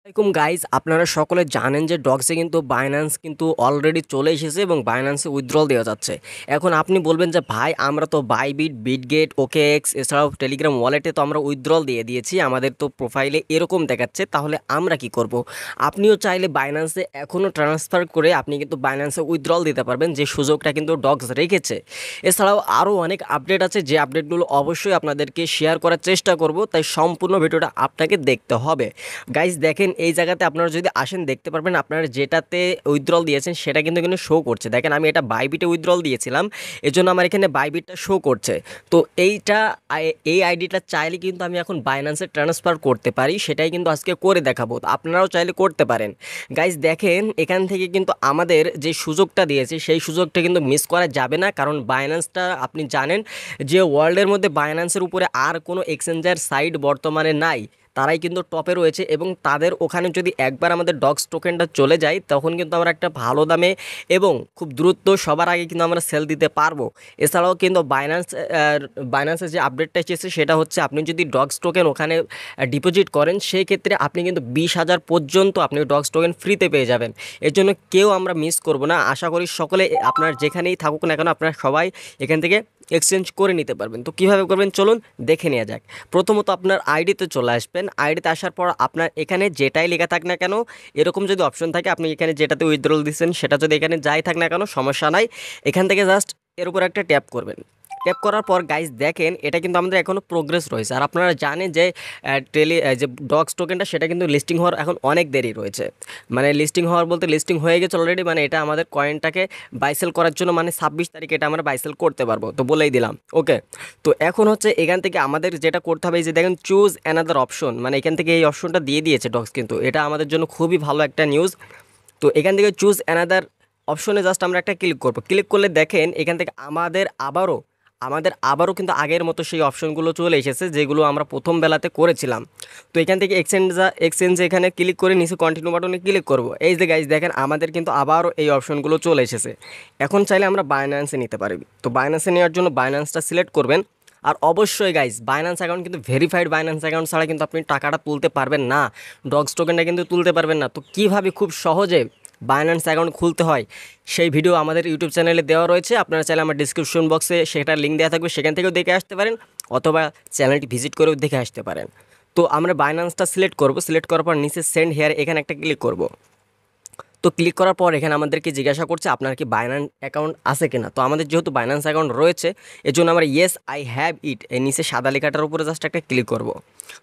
আসসালামাইকুম গাইজ, আপনারা সকলে জানেন যে ডক্সে কিন্তু বাইন্যান্স কিন্তু অলরেডি চলে এসেছে এবং বাইন্যান্সে উইথড্রল দেওয়া যাচ্ছে। এখন আপনি বলবেন যে ভাই, আমরা তো বাইবিট, বিটগেট, ওকেএক্স এছাড়াও টেলিগ্রাম ওয়ালেটে তো আমরা উইথড্রল দিয়ে দিয়েছি, আমাদের তো প্রোফাইলে এরকম দেখাচ্ছে, তাহলে আমরা কি করব? আপনিও চাইলে বাইন্যান্সে এখনও ট্রান্সফার করে আপনি কিন্তু বাইন্যান্সে উইথড্রল দিতে পারবেন, যে সুযোগটা কিন্তু ডক্স রেখেছে। এছাড়াও আরও অনেক আপডেট আছে, যে আপডেটগুলো অবশ্যই আপনাদেরকে শেয়ার করার চেষ্টা করব, তাই সম্পূর্ণ ভিডিওটা আপনাকে দেখতে হবে। গাইজ দেখেন, এই জায়গাতে আপনারা যদি আসেন দেখতে পারবেন আপনারা যেটাতে উইথড্রল দিয়েছেন সেটা কিন্তু এখানে শো করছে। দেখেন, আমি এটা বাইবিটে উইথড্রল দিয়েছিলাম, এজন্য আমার এখানে বাইবিটটা শো করছে। তো এই আইডিটা চাইলে কিন্তু আমি এখন বাইন্যান্সে ট্রান্সফার করতে পারি, সেটাই কিন্তু আজকে করে দেখাবো। তো আপনারাও চাইলে করতে পারেন। গাইজ দেখেন, এখান থেকে কিন্তু আমাদের যে সুযোগটা দিয়েছে সেই সুযোগটা কিন্তু মিস করা যাবে না, কারণ বাইন্যান্সটা আপনি জানেন যে ওয়ার্ল্ডের মধ্যে বাইন্যান্সের উপরে আর কোনো এক্সচেঞ্জার সাইট বর্তমানে নাই, তারাই কিন্তু টপে রয়েছে। এবং তাদের ওখানে যদি একবার আমাদের ডক্স টোকেনটা চলে যায়, তখন কিন্তু আমরা একটা ভালো দামে এবং খুব দ্রুত সবার আগে কিন্তু আমরা সেল দিতে পারবো। এছাড়াও কিন্তু বাইন্যান্সের যে আপডেটটা এসেছে সেটা হচ্ছে, আপনি যদি ডক্স টোকেন ওখানে ডিপোজিট করেন, সেই ক্ষেত্রে আপনি কিন্তু 20,000 পর্যন্ত আপনি ডক্স টোকেন ফ্রিতে পেয়ে যাবেন। এর জন্য কেউ আমরা মিস করব না। আশা করি সকলে, আপনার যেখানেই থাকুক না কেন, আপনারা সবাই এখান থেকে এক্সচেঞ্জ করে নিতে পারবেন। তো কীভাবে করবেন চলুন দেখে নেওয়া যাক। প্রথমত আপনার আইডিতে চলে আসবেন। আইডিতে আসার পর আপনার এখানে যেটাই লেখা থাক না কেন, এরকম যদি অপশন থাকে, আপনি এখানে যেটাতে উইথড্রল দিচ্ছেন সেটা যদি এখানে যাই থাক না কেন, সমস্যা নাই। এখান থেকে জাস্ট এর উপর একটা ট্যাপ করবেন। ট্যাপ করার পর গাইজ দেখেন, এটা কিন্তু আমাদের এখনও প্রোগ্রেস রয়েছে। আর আপনারা জানেন যে যে ডক্স টোকেনটা সেটা কিন্তু লিস্টিং হওয়ার এখন অনেক দেরি রয়েছে। মানে লিস্টিং হওয়ার বলতে লিস্টিং হয়ে গেছে অলরেডি, মানে এটা আমাদের কয়েনটাকে বাইসেল করার জন্য, মানে 26 তারিখে এটা আমরা বাইসেল করতে পারবো, তো বলেই দিলাম। ওকে, তো এখন হচ্ছে এখান থেকে আমাদের যেটা করতে হবে, এই যে দেখেন চুজ অ্যানাদার অপশন, মানে এখান থেকে এই অপশনটা দিয়ে দিয়েছে ডক্স, কিন্তু এটা আমাদের জন্য খুবই ভালো একটা নিউজ। তো এখান থেকে চুজ অ্যানাদার অপশনে জাস্ট আমরা একটা ক্লিক করব। ক্লিক করলে দেখেন এখান থেকে আমাদের আবারও কিন্তু আগের মতো সেই অপশনগুলো চলে এসেছে, যেগুলো আমরা প্রথম বেলাতে করেছিলাম। তো এখান থেকে এক্সচেঞ্জ এখানে ক্লিক করে নিচে কন্টিনিউ বাটনে ক্লিক করব। এই যে গাইজ দেখেন, আমাদের কিন্তু আবারও এই অপশনগুলো চলে এসেছে। এখন চাইলে আমরা বাইন্যান্সে নিতে পারি। তো বাইন্যান্সে নেওয়ার জন্য বাইন্যান্সটা সিলেক্ট করবেন। আর অবশ্যই গাইজ, বাইন্যান্স অ্যাকাউন্ট কিন্তু ভেরিফাইড বাইন্যান্স অ্যাকাউন্ট ছাড়া কিন্তু আপনি টাকাটা তুলতে পারবেন না, ডগস টোকেনটা কিন্তু তুলতে পারবেন না। তো কীভাবে খুব সহজে বাইন্যান্স অ্যাকাউন্ট খুলতে হয় সেই ভিডিও আমাদের ইউটিউব চ্যানেলে দেওয়া রয়েছে। আপনারা চাইলে আমার ডিসক্রিপশন বক্সে সেটার লিঙ্ক দেওয়া থাকবে, সেখান থেকেও দেখে আসতে পারেন, অথবা চ্যানেলটি ভিজিট করেও দেখে আসতে পারেন। তো আমরা বাইন্যান্সটা সিলেক্ট করব। সিলেক্ট করার পর নিচে সেন্ড হেয়ার এখানে একটা ক্লিক করব। তো ক্লিক করার পর এখানে আমাদেরকে জিজ্ঞাসা করছে আপনার কি বাইন্যান্স অ্যাকাউন্ট আছে কিনা। তো আমাদের যেহেতু বাইন্যান্স অ্যাকাউন্ট রয়েছে, এর জন্য আমরা ইয়েস আই হ্যাভ ইট এই নিচে সাদা লেখাটার উপরে জাস্ট একটা ক্লিক করব।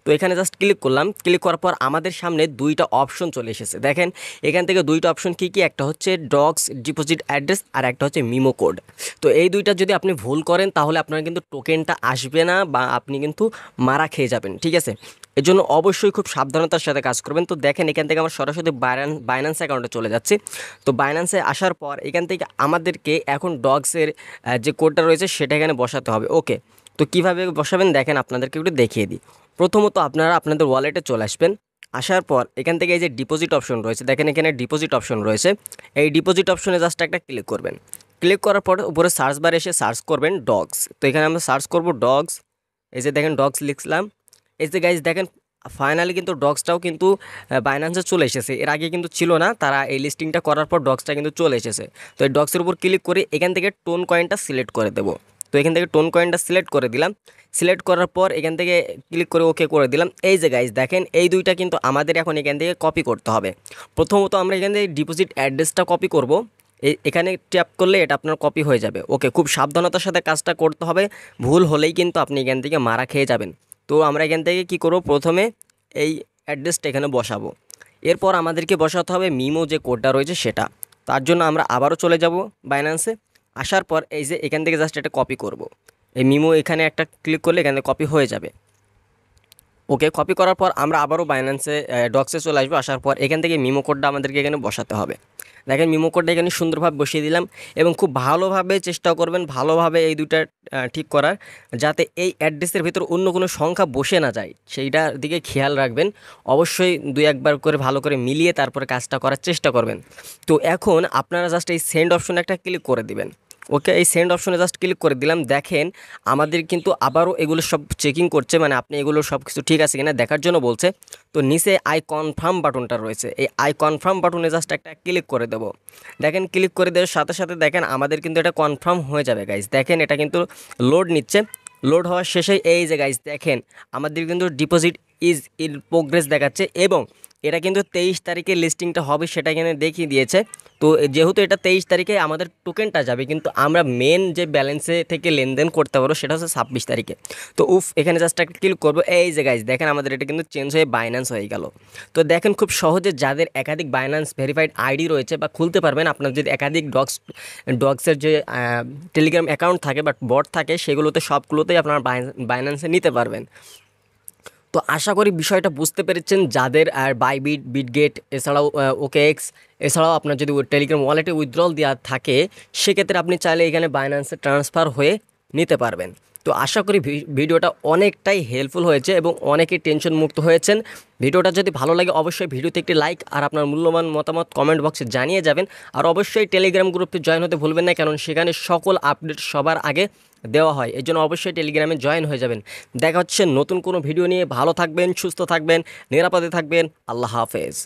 তো এখানে জাস্ট ক্লিক করলাম। ক্লিক করার পর আমাদের সামনে দুইটা অপশন চলে এসেছে। দেখেন এখান থেকে দুইটা অপশন কী কী, একটা হচ্ছে ডক্স ডিপোজিট অ্যাড্রেস আর একটা হচ্ছে মিমো কোড। তো এই দুইটা যদি আপনি ভুল করেন তাহলে আপনার কিন্তু টোকেনটা আসবে না, বা আপনি কিন্তু মারা খেয়ে যাবেন, ঠিক আছে। এর জন্য অবশ্যই খুব সাবধানতার সাথে কাজ করবেন। তো দেখেন এখান থেকে আমরা সরাসরি বাইন্যান্স অ্যাকাউন্টে চলে যাচ্ছি। তো বাইন্যান্সে আসার পর এখান থেকে আমাদেরকে এখন ডগসের যে কোডটা রয়েছে সেটা এখানে বসাতে হবে। ওকে, তো কীভাবে বসাবেন দেখেন আপনাদেরকে একটু দেখিয়ে দিই। প্রথমত আপনারা আপনাদের ওয়ালেটে চলে আসবেন। আসার পর এখান থেকে এই যে ডিপোজিট অপশন রয়েছে, দেখেন এখানে ডিপোজিট অপশন রয়েছে। এই ডিপোজিট অপশনে জাস্ট একটা ক্লিক করবেন। ক্লিক করার পর উপরে সার্চ বার এসে সার্চ করবেন ডগস। তো এখানে আমরা সার্চ করব ডগস। এই যে দেখেন ডগস লিখলাম। এই যে গাইজ দেখেন, ফাইনালি কিন্তু ডগসটাও কিন্তু বাইন্যান্সে চলে এসেছে। এর আগে কিন্তু ছিল না, তারা এই লিস্টিংটা করার পর ডগসটা কিন্তু চলে এসেছে। তো এই ডগসের উপর ক্লিক করে এখান থেকে টোন কয়েনটা সিলেক্ট করে দেবো। তো এখান থেকে টোন কয়েনটা সিলেক্ট করে দিলাম। সিলেক্ট করার পর এখান থেকে ক্লিক করে ওকে করে দিলাম। এই যে গাইজ দেখেন, এই দুইটা কিন্তু আমাদের এখন এখান থেকে কপি করতে হবে। প্রথমত আমরা এখান থেকে ডিপোজিট অ্যাড্রেসটা কপি করব। এখানে ট্যাপ করলে এটা আপনার কপি হয়ে যাবে। ওকে, খুব সাবধানতার সাথে কাজটা করতে হবে, ভুল হলেই কিন্তু আপনি এখান থেকে মারা খেয়ে যাবেন। তো আমরা এখান থেকে কি করব, প্রথমে এই অ্যাড্রেসটা এখানে বসাবো। এরপর আমাদেরকে বসাতে হবে মিমো যে কোডটা রয়েছে সেটা। তার জন্য আমরা আবারও চলে যাব বাইন্যান্সে। আসার পর এই যে এখান থেকে জাস্ট এটা কপি করব। এই মিমো এখানে একটা ক্লিক করলে এখানে কপি হয়ে যাবে। ওকে, কপি করার পর আমরা আবারও বাইন্যান্সে ডক্সে চলে আসবো। আসার পর এখান থেকে মিমো কোডটা আমাদেরকে এখানে বসাতে হবে। দেখেন মিমো কোডটা এখানে সুন্দরভাবে বসিয়ে দিলাম, এবং খুব ভালোভাবে চেষ্টা করবেন ভালোভাবে এই দুইটা ঠিক করার, যাতে এই অ্যাড্রেসের ভিতর অন্য কোনো সংখ্যা বসে না যায়, সেইটার দিকে খেয়াল রাখবেন। অবশ্যই দুই একবার করে ভালো করে মিলিয়ে তারপরে কাজটা করার চেষ্টা করবেন। তো এখন আপনারা জাস্ট এই সেন্ড অপশনে একটা ক্লিক করে দিবেন। ওকে, এই সেন্ড অপশনে জাস্ট ক্লিক করে দিলাম। দেখেন আমাদের কিন্তু আবারও এগুলো সব চেকিং করছে, মানে আপনি এগুলো সব কিছু ঠিক আছে কিনা দেখার জন্য বলছে। তো নিচে আই কনফার্ম বাটনটা রয়েছে, এই আই কনফার্ম বাটনে জাস্ট একটা ক্লিক করে দেবো। দেখেন ক্লিক করে দেওয়ার সাথে সাথে দেখেন আমাদের কিন্তু এটা কনফার্ম হয়ে যাবে গাইজ। দেখেন এটা কিন্তু লোড নিচ্ছে, লোড হওয়ার শেষে এই যে গাইজ দেখেন আমাদের কিন্তু ডিপোজিট ইজ ইন প্রোগ্রেস দেখাচ্ছে, এবং এটা কিন্তু 23 তারিখে লিস্টিংটা হবে সেটা এখানে দেখিয়ে দিয়েছে। তো যেহেতু এটা 23 তারিখে আমাদের টোকেনটা যাবে, কিন্তু আমরা মেন যে ব্যালেন্সে থেকে লেনদেন করতে পারবো সেটা হচ্ছে 26 তারিখে। তো এখানে জাস্ট একটা ক্লিক করবো। এই যে গাইজ দেখেন আমাদের এটা কিন্তু চেঞ্জ হয়ে বাইন্যান্স হয়ে গেল। তো দেখেন খুব সহজে যাদের একাধিক বাইন্যান্স ভেরিফাইড আইডি রয়েছে বা খুলতে পারবেন, আপনার যদি একাধিক ডগসের যে টেলিগ্রাম অ্যাকাউন্ট থাকে বা বট থাকে সেগুলোতে সবগুলোতেই আপনারা বাইন্যান্সে নিতে পারবেন। তো আশা করি বিষয়টা বুঝতে পেরেছেন। যাদের আর বাইবিট, বিটগেট এছাড়াও ওকেএক্স, এছাড়াও আপনার যদি টেলিগ্রাম ওয়ালেটে উইথড্রল দেওয়া থাকে সেক্ষেত্রে আপনি চাইলে এখানে বাইন্যান্সে ট্রান্সফার হয়ে নিতে পারবেন। তো আশা করি ভিডিওটা অনেকটাই হেল্পফুল হয়েছে এবং অনেকেই টেনশন মুক্ত হয়েছেন। ভিডিওটা যদি ভালো লাগে অবশ্যই ভিডিওতে একটি লাইক আর আপনার মূল্যবান মতামত কমেন্ট বক্সে জানিয়ে যাবেন। আর অবশ্যই টেলিগ্রাম গ্রুপে জয়েন হতে ভুলবেন না, কারণ সেখানে সকল আপডেট সবার আগে দেওয়া হয়। এই জন্য অবশ্যই টেলিগ্রামে জয়েন হয়ে যাবেন। দেখা হচ্ছে নতুন কোনো ভিডিও নিয়ে। ভালো থাকবেন, সুস্থ থাকবেন, নিরাপদে থাকবেন। আল্লাহ হাফেজ।